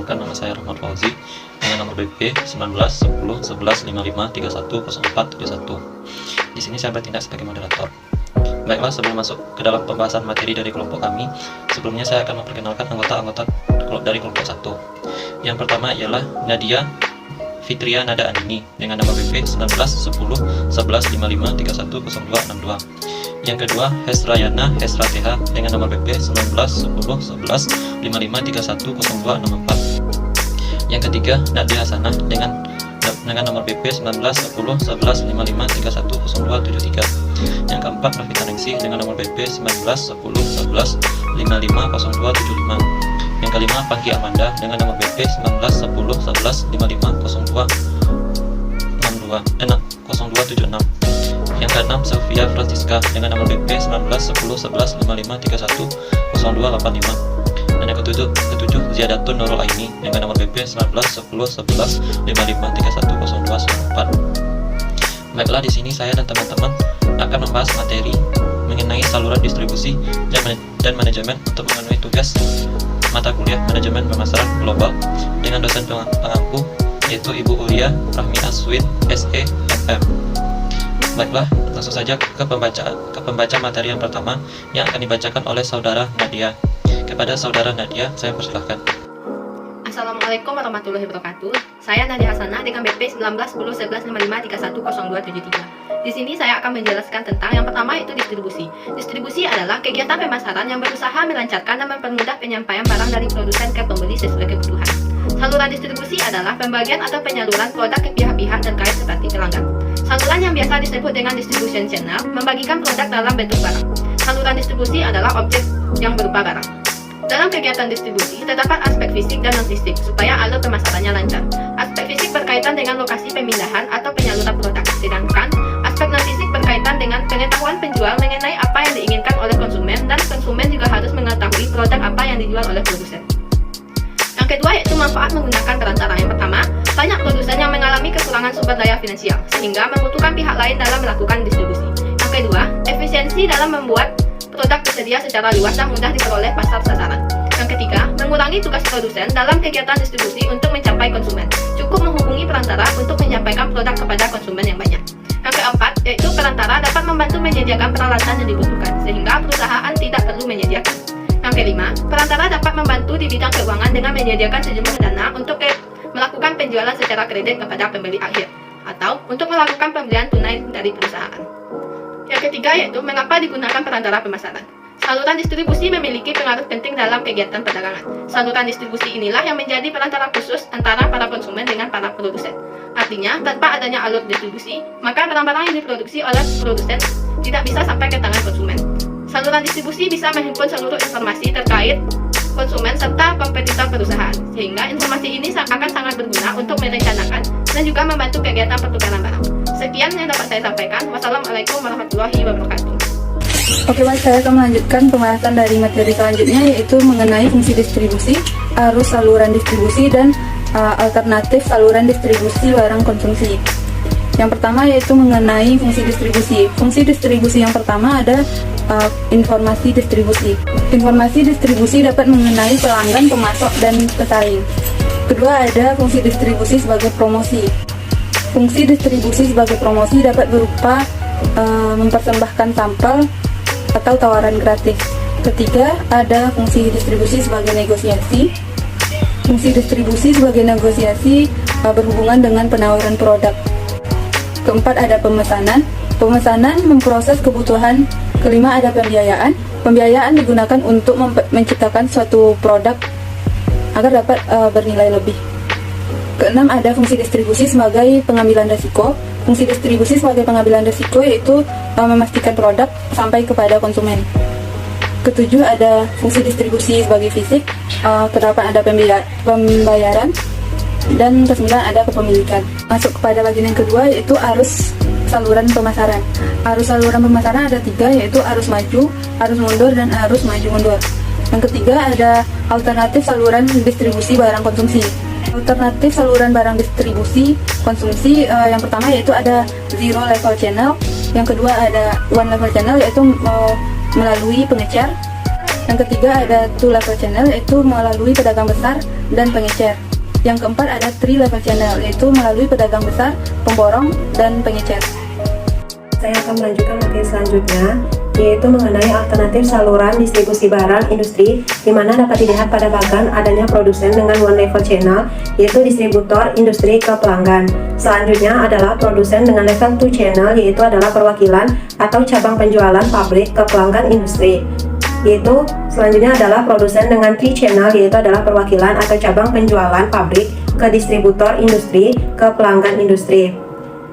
Perkenalkan, nama saya Rahmat Fauzi dengan nomor BP 19 10 11 55 31 04 71. Di sini saya bertindak sebagai moderator. Baiklah, sebelum masuk ke dalam pembahasan materi dari kelompok kami, sebelumnya saya akan memperkenalkan anggota-anggota dari kelompok 1. Yang pertama ialah Nadia Fitria Nada Andini dengan nama BP 19 10 11 55 31 02 62. Yang kedua, Hesrayana Hesra TH dengan nomor BP 19 10 11 55 31 0264. Yang ketiga, Nadia Hasanah dengan nomor BP 19 10 11 55 31 0273. Yang keempat, Rafita Ningsih dengan nomor BP 19 10 11 55 0275. Yang kelima, Pangki Amanda dengan nomor BP 19 10 11 55 0276. Yang keenam, Sofia Francisca dengan nomor BP 19 10 11 55 31 0285. Dan yang ketujuh, Ziadatun Nurul Aini dengan nomor BP 19 10 11 55 31 0294. Baiklah, di sini saya dan teman-teman akan membahas materi mengenai saluran distribusi dan manajemen untuk memenuhi tugas mata kuliah manajemen pemasaran global dengan dosen pengampu yaitu Ibu Ulia Rahmi Aswin SE FM. Baiklah, langsung saja ke pembaca materi yang pertama yang akan dibacakan oleh saudara Nadia. Kepada saudara Nadia, saya persilahkan. Assalamualaikum warahmatullahi wabarakatuh. Saya Nadia Hasanah dengan BP 19 10 11 55 31 0273. Di sini saya akan menjelaskan tentang yang pertama yaitu distribusi. Distribusi adalah kegiatan pemasaran yang berusaha melancarkan dan mempermudah penyampaian barang dari produsen ke pembeli sesuai kebutuhan. Saluran distribusi adalah pembagian atau penyaluran produk ke pihak-pihak terkait seperti pelanggan. Saluran yang biasa disebut dengan distribution channel membagikan produk dalam bentuk barang. Saluran distribusi adalah objek yang berupa barang. Dalam kegiatan distribusi, terdapat aspek fisik dan non-fisik supaya alur pemasarannya lancar. Aspek fisik berkaitan dengan lokasi pemindahan atau penyaluran produk, sedangkan aspek non-fisik berkaitan dengan pengetahuan penjual mengenai apa yang diinginkan oleh konsumen, dan konsumen juga harus mengetahui produk apa yang dijual oleh produsen. Yang kedua yaitu manfaat menggunakan perantara. Yang pertama, banyak produsen yang mengalami kekurangan sumber daya finansial, sehingga membutuhkan pihak lain dalam melakukan distribusi. Yang kedua, efisiensi dalam membuat produk tersedia secara luas dan mudah diperoleh pasar sasaran. Yang ketiga, mengurangi tugas produsen dalam kegiatan distribusi untuk mencapai konsumen. Cukup menghubungi perantara untuk menyampaikan produk kepada konsumen yang banyak. Yang keempat, yaitu perantara dapat membantu menyediakan peralatan yang dibutuhkan, sehingga perusahaan tidak perlu menyediakan. Yang kelima, perantara dapat membantu di bidang keuangan dengan menyediakan sejumlah dana untuk melakukan penjualan secara kredit kepada pembeli akhir, atau untuk melakukan pembelian tunai dari perusahaan. Yang ketiga yaitu mengapa digunakan perantara pemasaran. Saluran distribusi memiliki pengaruh penting dalam kegiatan perdagangan. Saluran distribusi inilah yang menjadi perantara khusus antara para konsumen dengan para produsen. Artinya, tanpa adanya alur distribusi, maka barang-barang yang diproduksi oleh produsen tidak bisa sampai ke tangan konsumen. Saluran distribusi bisa menghimpun seluruh informasi terkait konsumen serta kompetitor perusahaan, sehingga informasi ini akan sangat berguna untuk merencanakan dan juga membantu kegiatan pertukaran barang. Sekian yang dapat saya sampaikan. Wassalamualaikum warahmatullahi wabarakatuh. Oke, baik, saya akan melanjutkan pembahasan dari materi selanjutnya yaitu mengenai fungsi distribusi, arus saluran distribusi, dan alternatif saluran distribusi barang konsumsi. Yang pertama yaitu mengenai fungsi distribusi. Fungsi distribusi yang pertama ada informasi distribusi. Informasi distribusi dapat mengenai pelanggan, pemasok, dan pesaing. Kedua ada fungsi distribusi sebagai promosi. Fungsi distribusi sebagai promosi dapat berupa mempersembahkan sampel atau tawaran gratis. Ketiga ada fungsi distribusi sebagai negosiasi. Fungsi distribusi sebagai negosiasi berhubungan dengan penawaran produk. Keempat ada pemesanan. Pemesanan memproses kebutuhan. Kelima ada pembiayaan. Pembiayaan digunakan untuk menciptakan suatu produk agar dapat bernilai lebih. Keenam ada fungsi distribusi sebagai pengambilan risiko. Fungsi distribusi sebagai pengambilan risiko yaitu memastikan produk sampai kepada konsumen. Ketujuh ada fungsi distribusi sebagai fisik. Kedelapan ada pembayaran. Dan kesembilan ada kepemilikan. Masuk kepada bagian yang kedua yaitu arus saluran pemasaran. Arus saluran pemasaran ada tiga yaitu arus maju, arus mundur, dan arus maju mundur. Yang ketiga ada alternatif saluran distribusi barang konsumsi. Alternatif saluran barang distribusi konsumsi yang pertama yaitu ada zero level channel, yang kedua ada one level channel yaitu melalui pengecer, Yang ketiga ada two level channel, yaitu melalui pedagang besar dan pengecer. Yang keempat ada three level channel, yaitu melalui pedagang besar, pemborong, dan pengecer. Saya akan melanjutkan materi selanjutnya, yaitu mengenai alternatif saluran distribusi barang industri, di mana dapat dilihat pada bagan adanya produsen dengan one level channel, yaitu distributor industri ke pelanggan. Selanjutnya adalah produsen dengan level 2 channel, yaitu adalah perwakilan atau cabang penjualan pabrik ke pelanggan industri. Yaitu selanjutnya adalah produsen dengan 3 channel, yaitu adalah perwakilan atau cabang penjualan pabrik ke distributor industri ke pelanggan industri.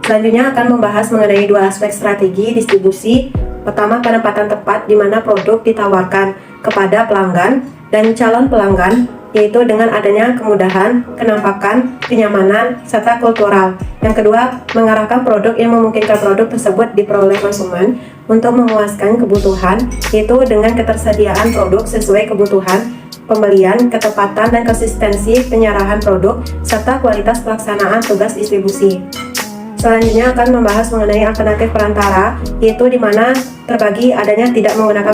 Selanjutnya akan membahas mengenai dua aspek strategi distribusi. Pertama, penempatan tepat di mana produk ditawarkan kepada pelanggan dan calon pelanggan, yaitu dengan adanya kemudahan, kenampakan, kenyamanan, serta kultural. Yang kedua, mengarahkan produk yang memungkinkan produk tersebut diperoleh konsumen untuk memuaskan kebutuhan, yaitu dengan ketersediaan produk sesuai kebutuhan pembelian, ketepatan dan konsistensi penyerahan produk, serta kualitas pelaksanaan tugas distribusi. Selanjutnya akan membahas mengenai alternatif perantara, yaitu di mana terbagi adanya tidak menggunakan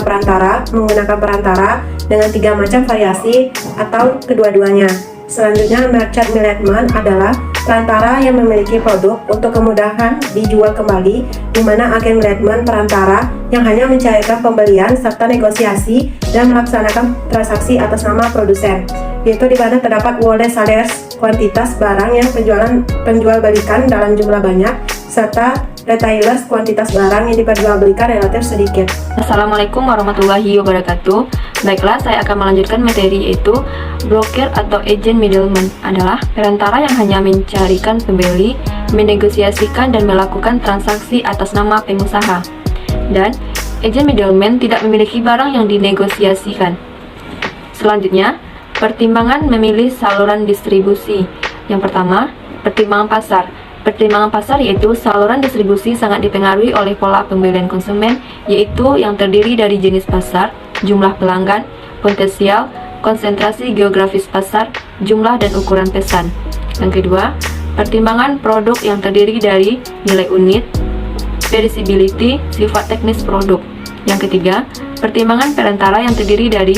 perantara dengan 3 macam variasi atau kedua-duanya. Selanjutnya, merchant middleman adalah perantara yang memiliki produk untuk kemudahan dijual kembali, di mana agen middleman perantara yang hanya mencairkan pembelian serta negosiasi dan melaksanakan transaksi atas nama produsen, yaitu di mana terdapat wallet sellers, kuantitas barang yang penjual belikan dalam jumlah banyak, serta retailers, kuantitas barang yang diperjualbelikan relatif sedikit. Assalamualaikum warahmatullahi wabarakatuh. Baiklah, saya akan melanjutkan materi, yaitu broker atau agent middleman adalah perantara yang hanya mencarikan pembeli, menegosiasikan dan melakukan transaksi atas nama pengusaha. Dan agent middleman tidak memiliki barang yang dinegosiasikan. Selanjutnya, pertimbangan memilih saluran distribusi. Yang pertama, pertimbangan pasar. Pertimbangan pasar yaitu saluran distribusi sangat dipengaruhi oleh pola pembelian konsumen, yaitu yang terdiri dari jenis pasar, jumlah pelanggan, potensial, konsentrasi geografis pasar, jumlah dan ukuran pesan. Yang kedua, pertimbangan produk yang terdiri dari nilai unit, perishability, sifat teknis produk. Yang ketiga, pertimbangan perantara yang terdiri dari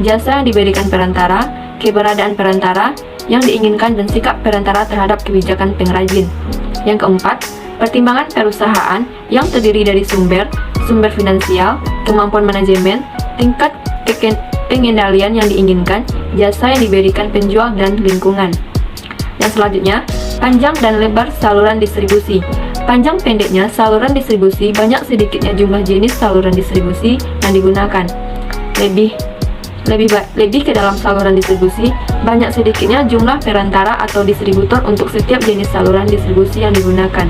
jasa yang diberikan perantara, keberadaan perantara yang diinginkan dan sikap perantara terhadap kebijakan pengrajin. Yang keempat, pertimbangan perusahaan yang terdiri dari sumber finansial, kemampuan manajemen, tingkat pengendalian yang diinginkan, jasa yang diberikan penjual dan lingkungan. Yang selanjutnya, panjang dan lebar saluran distribusi. Panjang pendeknya saluran distribusi, banyak sedikitnya jumlah jenis saluran distribusi yang digunakan. Lebih ke dalam saluran distribusi, banyak sedikitnya jumlah perantara atau distributor untuk setiap jenis saluran distribusi yang digunakan.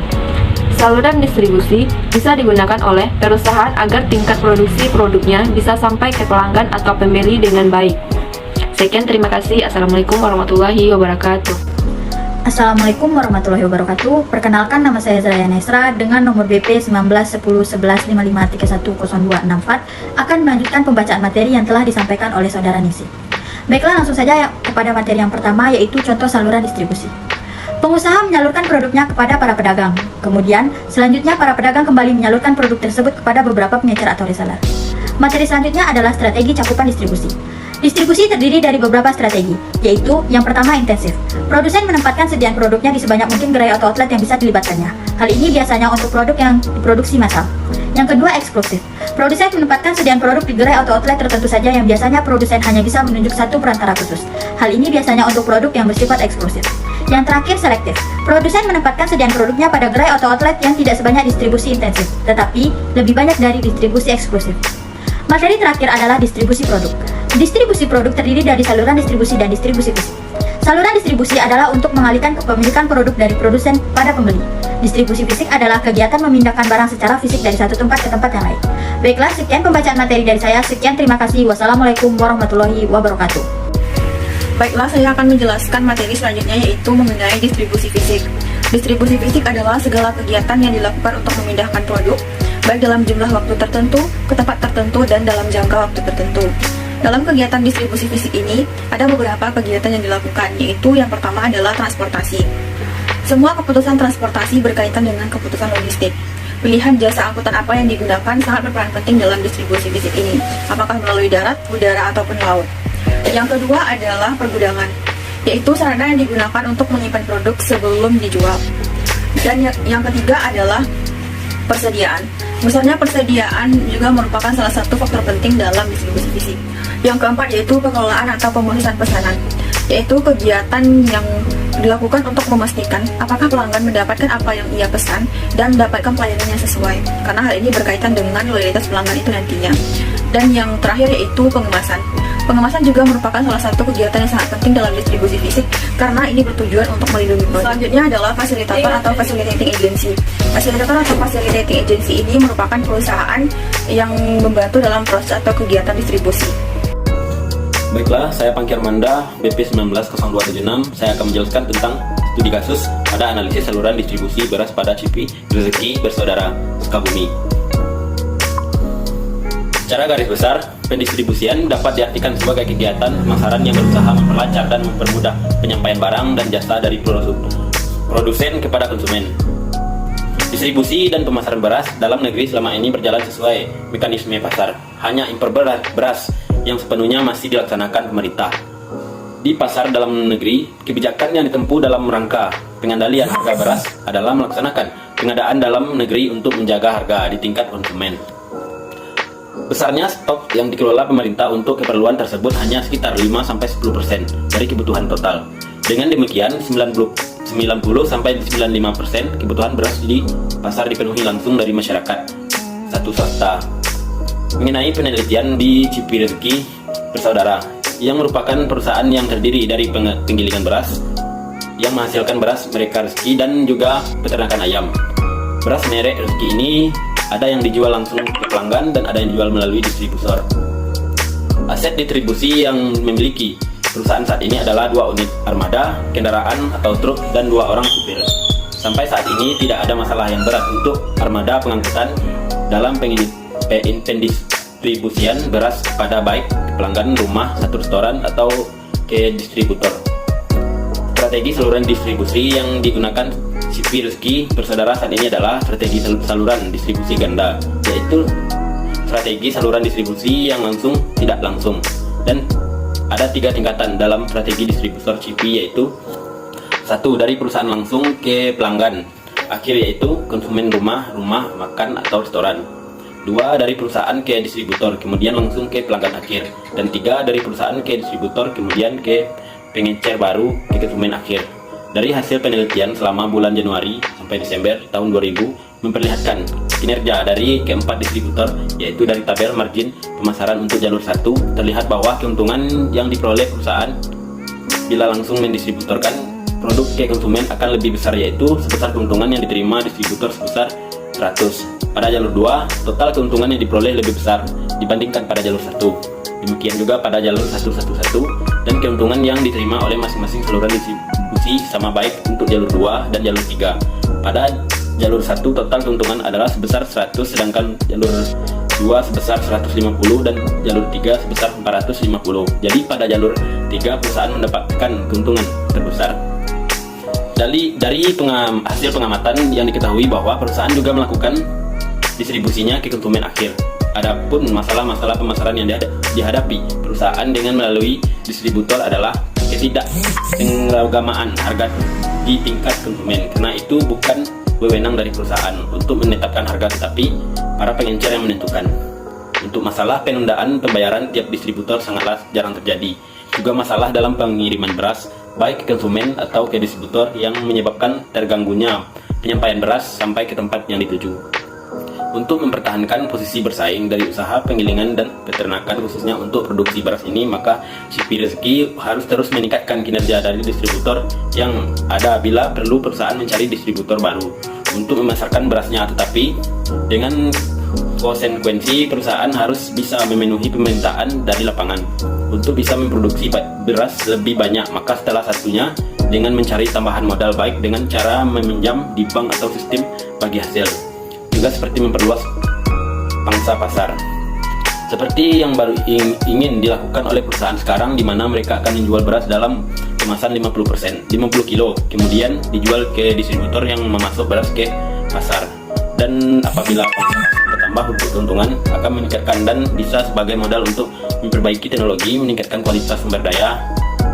Saluran distribusi bisa digunakan oleh perusahaan agar tingkat produksi produknya bisa sampai ke pelanggan atau pembeli dengan baik. Sekian, terima kasih. Assalamualaikum warahmatullahi wabarakatuh. Assalamualaikum warahmatullahi wabarakatuh. Perkenalkan, nama saya Zaya Nesra dengan nomor BP 19101155310264 akan melanjutkan pembacaan materi yang telah disampaikan oleh saudara Nisi. Baiklah, langsung saja kepada materi yang pertama, yaitu contoh saluran distribusi. Pengusaha menyalurkan produknya kepada para pedagang. Kemudian, selanjutnya para pedagang kembali menyalurkan produk tersebut kepada beberapa pengecer atau reseller. Materi selanjutnya adalah strategi cakupan distribusi. Distribusi terdiri dari beberapa strategi, yaitu yang pertama intensif. Produsen menempatkan sediaan produknya di sebanyak mungkin gerai atau outlet yang bisa dilibatkannya. Hal ini biasanya untuk produk yang diproduksi massal. Yang kedua, eksklusif. Produsen menempatkan sediaan produk di gerai atau outlet tertentu saja yang biasanya produsen hanya bisa menunjuk satu perantara khusus. Hal ini biasanya untuk produk yang bersifat eksklusif. Yang terakhir, selektif. Produsen menempatkan sediaan produknya pada gerai atau outlet yang tidak sebanyak distribusi intensif, tetapi lebih banyak dari distribusi eksklusif. Materi terakhir adalah distribusi produk. Distribusi produk terdiri dari saluran distribusi dan distribusi fisik. Saluran distribusi adalah untuk mengalihkan kepemilikan produk dari produsen pada pembeli. Distribusi fisik adalah kegiatan memindahkan barang secara fisik dari satu tempat ke tempat yang lain. Baiklah, sekian pembacaan materi dari saya. Sekian, terima kasih. Wassalamualaikum warahmatullahi wabarakatuh. Baiklah, saya akan menjelaskan materi selanjutnya, yaitu mengenai distribusi fisik. Distribusi fisik adalah segala kegiatan yang dilakukan untuk memindahkan produk, baik dalam jumlah waktu tertentu, ke tempat tertentu, dan dalam jangka waktu tertentu. Dalam kegiatan distribusi fisik ini, ada beberapa kegiatan yang dilakukan, yaitu yang pertama adalah transportasi. Semua keputusan transportasi berkaitan dengan keputusan logistik. pilihan jasa angkutan apa yang digunakan sangat berperan penting dalam distribusi fisik ini, apakah melalui darat, udara, ataupun laut. Yang kedua adalah pergudangan, yaitu sarana yang digunakan untuk menyimpan produk sebelum dijual. Dan yang ketiga adalah persediaan. Misalnya persediaan juga merupakan salah satu faktor penting dalam distribusi fisik. Yang keempat yaitu pengelolaan atau pemutusan pesanan, yaitu kegiatan yang dilakukan untuk memastikan apakah pelanggan mendapatkan apa yang ia pesan dan mendapatkan pelayanan yang sesuai, karena hal ini berkaitan dengan loyalitas pelanggan itu nantinya. Dan yang terakhir yaitu pengemasan. Pengemasan juga merupakan salah satu kegiatan yang sangat penting dalam distribusi fisik karena ini bertujuan untuk melindungi produk. Selanjutnya adalah fasilitator atau facilitating agency. Fasilitator atau facilitating agency ini merupakan perusahaan yang membantu dalam proses atau kegiatan distribusi. Baiklah, saya Pangki Armanda, BP 190276. Saya akan menjelaskan tentang studi kasus pada analisis saluran distribusi beras pada CP Rezeki Bersaudara Sukabumi. Secara garis besar, pendistribusian dapat diartikan sebagai kegiatan pemasaran yang berusaha memperlancar dan mempermudah penyampaian barang dan jasa dari produsen kepada konsumen. Distribusi dan pemasaran beras dalam negeri selama ini berjalan sesuai mekanisme pasar. Hanya impor beras yang sepenuhnya masih dilaksanakan pemerintah. Di pasar dalam negeri, kebijakan yang ditempuh dalam rangka pengendalian harga beras adalah melaksanakan pengadaan dalam negeri untuk menjaga harga di tingkat konsumen. Besarnya stok yang dikelola pemerintah untuk keperluan tersebut hanya sekitar 5-10% dari kebutuhan total. Dengan demikian, 90-95% kebutuhan beras di pasar dipenuhi langsung dari masyarakat satu swasta. Mengenai penelitian di CP Rezeki Bersaudara, yang merupakan perusahaan yang terdiri dari penggilingan beras yang menghasilkan beras mereka Rezeki dan juga peternakan ayam. Beras merek Rezeki ini ada yang dijual langsung ke pelanggan dan ada yang dijual melalui distributor. Aset distribusi yang memiliki perusahaan saat ini adalah 2 unit armada, kendaraan atau truk, dan 2 orang supir. Sampai saat ini tidak ada masalah yang berat untuk armada pengangkutan dalam pendistribusian beras pada baik pelanggan rumah, satu restoran, atau ke distributor. Strategi saluran distribusi yang digunakan CP Rezeki Bersaudara saat ini adalah strategi saluran distribusi ganda, yaitu strategi saluran distribusi yang langsung, tidak langsung, dan ada 3 tingkatan dalam strategi distributor CP, yaitu 1. Dari perusahaan langsung ke pelanggan akhir, yaitu konsumen rumah makan atau restoran. 2. Dari perusahaan ke distributor kemudian langsung ke pelanggan akhir, dan 3. Dari perusahaan ke distributor kemudian ke pengecer baru ke konsumen akhir. Dari hasil penelitian selama bulan Januari sampai Desember tahun 2000 memperlihatkan kinerja dari keempat distributor, yaitu dari tabel margin pemasaran untuk jalur 1 terlihat bahwa keuntungan yang diperoleh perusahaan bila langsung mendistributorkan produk ke konsumen akan lebih besar, yaitu sebesar keuntungan yang diterima distributor sebesar 100. Pada jalur 2, total keuntungan yang diperoleh lebih besar dibandingkan pada jalur 1. Demikian juga pada jalur 111, dan keuntungan yang diterima oleh masing-masing saluran distribusi sama baik untuk jalur 2 dan jalur 3. Pada jalur 1 total keuntungan adalah sebesar 100, sedangkan jalur 2 sebesar 150 dan jalur 3 sebesar 450. Jadi pada jalur 3 perusahaan mendapatkan keuntungan terbesar. Dari hasil pengamatan yang diketahui bahwa perusahaan juga melakukan distribusinya ke konsumen akhir. Adapun masalah-masalah pemasaran yang dihadapi perusahaan dengan melalui distributor adalah ketidakseragamaan harga di tingkat konsumen. Karena itu bukan wewenang dari perusahaan untuk menetapkan harga, tetapi para pengencer yang menentukan. Untuk masalah penundaan pembayaran tiap distributor sangatlah jarang terjadi. Juga masalah dalam pengiriman beras baik ke konsumen atau ke distributor yang menyebabkan terganggunya penyampaian beras sampai ke tempat yang dituju. Untuk mempertahankan posisi bersaing dari usaha penggilingan dan peternakan khususnya untuk produksi beras ini, maka CP Rezeki harus terus meningkatkan kinerja dari distributor yang ada bila perlu perusahaan mencari distributor baru untuk memasarkan berasnya, tetapi dengan konsekuensi perusahaan harus bisa memenuhi permintaan dari lapangan untuk bisa memproduksi beras lebih banyak. Maka setelah satunya dengan mencari tambahan modal baik dengan cara meminjam di bank atau sistem bagi hasil, juga seperti memperluas pangsa pasar. Seperti yang baru ingin dilakukan oleh perusahaan sekarang, di mana mereka akan menjual beras dalam kemasan 50 kilo, kemudian dijual ke distributor yang memasuk beras ke pasar. dan apabila bertambah untuk keuntungan akan meningkatkan dan bisa sebagai modal untuk memperbaiki teknologi, meningkatkan kualitas sumber daya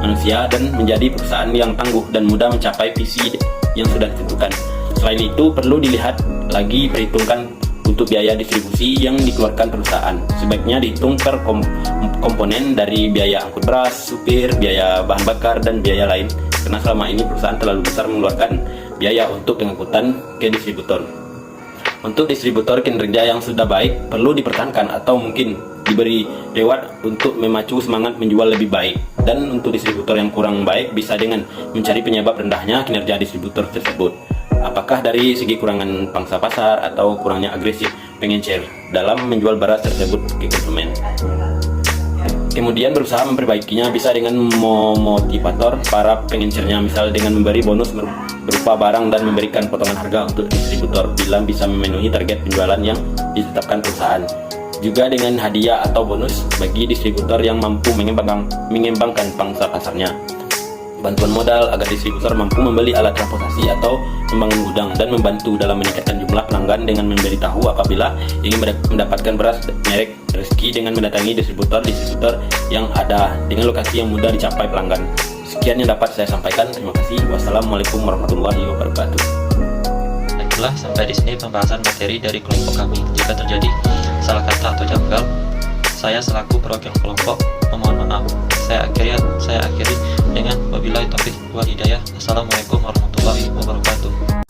manusia, dan menjadi perusahaan yang tangguh dan mudah mencapai visi yang sudah ditentukan. Selain itu, perlu dilihat lagi perhitungkan untuk biaya distribusi yang dikeluarkan perusahaan. Sebaiknya dihitung per komponen dari biaya angkut beras, supir, biaya bahan bakar, dan biaya lain, karena selama ini perusahaan terlalu besar mengeluarkan biaya untuk pengangkutan ke distributor. Untuk distributor kinerja yang sudah baik perlu dipertahankan atau mungkin diberi reward untuk memacu semangat menjual lebih baik. Dan untuk distributor yang kurang baik bisa dengan mencari penyebab rendahnya kinerja distributor tersebut. Apakah dari segi kurangan pangsa pasar atau kurangnya agresif pengencer dalam menjual beras tersebut ke konsumen. Kemudian berusaha memperbaikinya bisa dengan memotivator para pengencernya, misal dengan memberi bonus berupa barang dan memberikan potongan harga untuk distributor bila bisa memenuhi target penjualan yang ditetapkan perusahaan. Juga dengan hadiah atau bonus bagi distributor yang mampu mengembangkan pangsa pasarnya. Bantuan modal agar distributor mampu membeli alat transportasi atau membangun gudang, dan membantu dalam meningkatkan jumlah pelanggan dengan memberitahu apabila ingin mendapatkan beras merek Rezeki dengan mendatangi distributor yang ada dengan lokasi yang mudah dicapai pelanggan. Sekian yang dapat saya sampaikan. Terima kasih. Wassalamualaikum warahmatullahi wabarakatuh. Baiklah, sampai di sini pembahasan materi dari kelompok kami. Jika terjadi salah kata atau janggal, saya selaku perwakilan kelompok memohon maaf. Saya akhiri dengan wabillahi taufiq wal hidayah. Assalamualaikum warahmatullahi wabarakatuh.